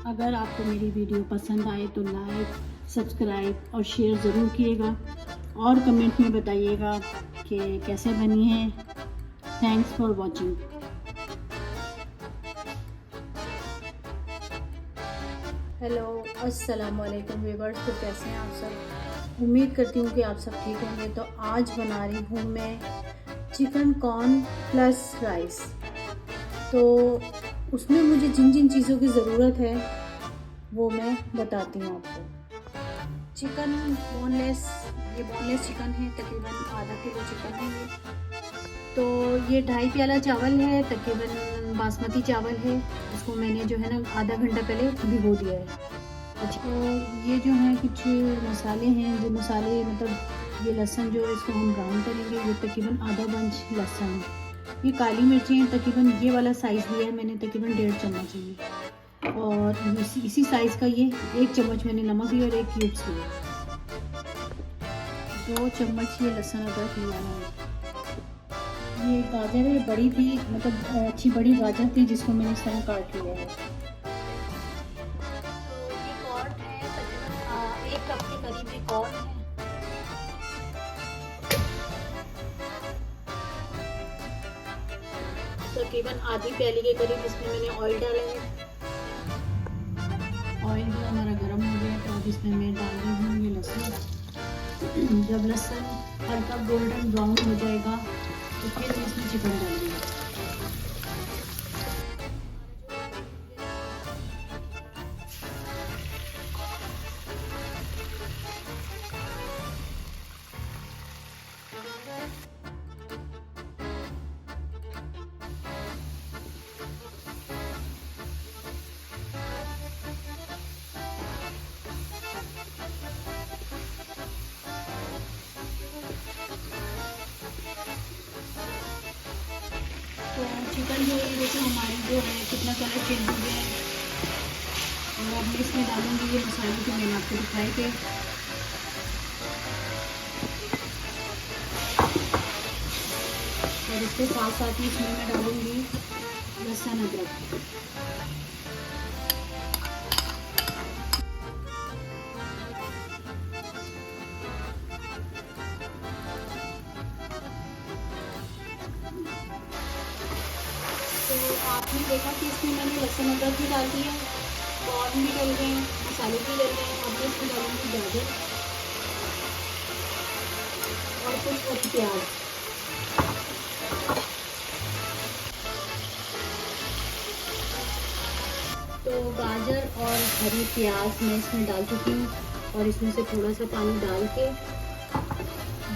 अगर आपको मेरी वीडियो पसंद आए तो लाइक, सब्सक्राइब और शेयर ज़रूर कीजिएगा और कमेंट में बताइएगा कि कैसे बनी है। Thanks for watching. हेलो, अस्सलाम वालेकुम व्यूअर्स। तो कैसे हैं आप सब? उम्मीद करती हूँ कि आप सब ठीक होंगे। तो आज बना रही हूँ मैं चिकन कॉर्न प्लस राइस। तो उसमें मुझे जिन जिन चीज़ों की ज़रूरत है वो मैं बताती हूँ आपको। चिकन बोनलेस, ये बोनलेस चिकन है, तकरीबन आधा किलो चिकन है ये। तो ये 2.5 प्याला चावल है, तकरीबन बासमती चावल है। इसको मैंने जो है ना आधा घंटा पहले भिगो दिया है। अच्छा, तो ये जो है कुछ मसाले हैं, जो मसाले मतलब ये लहसुन जो है इसको हम ब्राउन करेंगे। ये तकरीबन आधा बंच लहसुन है। ये काली मिर्ची हैं, तकरीबन ये वाला साइज़ लिया है मैंने, तकरीबन 1.5 चम्मच है। और इसी साइज़ का ये 1 चम्मच मैंने नमक लिया और 1 क्यूब्स लिया। 2 चम्मच ये लहसुन अदरक लिया है। ये गाजर है, बड़ी थी, मतलब अच्छी बड़ी गाजर थी जिसको मैंने इस तरह काट लिया है। तो ये कॉर्न है, तकरीबन 1 कप के करीब ये कॉर्न है। तकरीबन आधी प्याली के करीब इसमें मैंने ऑयल डाला है। ऑयल जो हमारा गर्म हो गया तो अब इसमें मैं डाल रही हूँ ये लहसुन। जब लहसुन हल्का गोल्डन ब्राउन हो जाएगा तो फिर मैं इसमें चिकन डालूंगी। तो चिकन जो है देखो हमारी जो है कितना कलर चेंज हो गया है। और अब मैं इसमें डालूंगी ये मसाले जो मैंने आपको दिखाए थे। और इसके साथ साथ ही इसमें मैं डालूंगी लहसुन अदरक। तो आपने देखा कि इसमें मैंने लहसुन अदरक भी डाल दिया, कॉर्न भी डल गए, मसाले भी डल गए। अब मैं इसमें डालूंगी गाजर और कुछ प्याज। तो गाजर और हरी प्याज मैं इसमें डाल चुकी हूँ और इसमें से थोड़ा सा पानी डाल के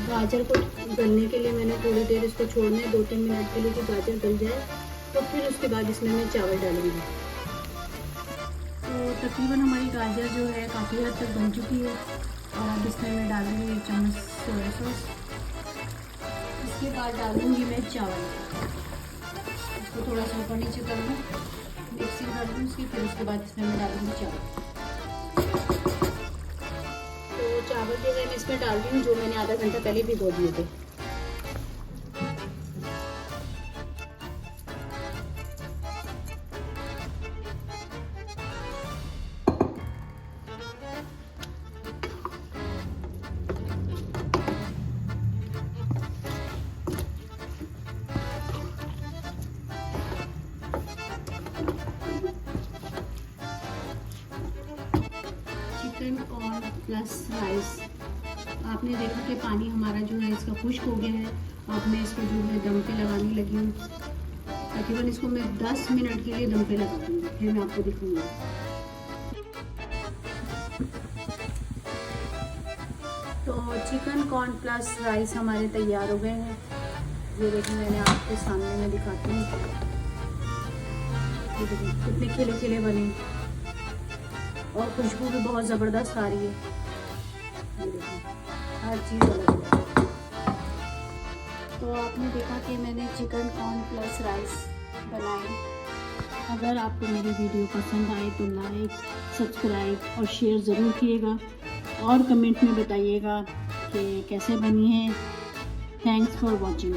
गाजर को गलने के लिए मैंने थोड़ी देर इसको छोड़ना है, 2-3 मिनट के लिए कि गाजर गल जाए। तो फिर उसके बाद इसमें मैं चावल डालूंगी। तो तकरीबन हमारी गाजर जो है काफ़ी हद तक बन चुकी है। और अब इसमें मैं डालूंगी 1 चम्मच सोया सॉस। इसके बाद डालूंगी मैं चावल। इसको थोड़ा सा ऊपर नीचे कर लूँ, मिक्सिंग कर लूँ इसकी। फिर उसके बाद इसमें मैं डालूंगी चावल। तो चावल जो है मैं इसमें डाल रही हूँ जो मैंने आधा घंटा पहले भिगो दिए थे। Chicken corn plus rice. आपने देखा कि पानी हमारा जो है इसका खुश्क हो गया है। अब मैं इसको जो है दम पे लगाने लगी हूँ। तकरीबन इसको मैं 10 मिनट के लिए दम पे लगा दूँगी, फिर मैं आपको दिखाऊंगी। तो चिकन कॉर्न प्लस राइस हमारे तैयार हो गए हैं। ये देखिए मैंने आपके सामने में दिखाती हूँ। ये देखिए कितने खिले खिले बने और खुशबू भी बहुत ज़बरदस्त आ रही है। ये देखिए हर चीज़ अलग है। तो आपने देखा कि मैंने चिकन कॉर्न प्लस राइस बनाई। अगर आपको मेरी वीडियो पसंद आए तो लाइक, सब्सक्राइब और शेयर ज़रूर कीजिएगा और कमेंट में बताइएगा कि कैसे बनी है। Thanks for watching.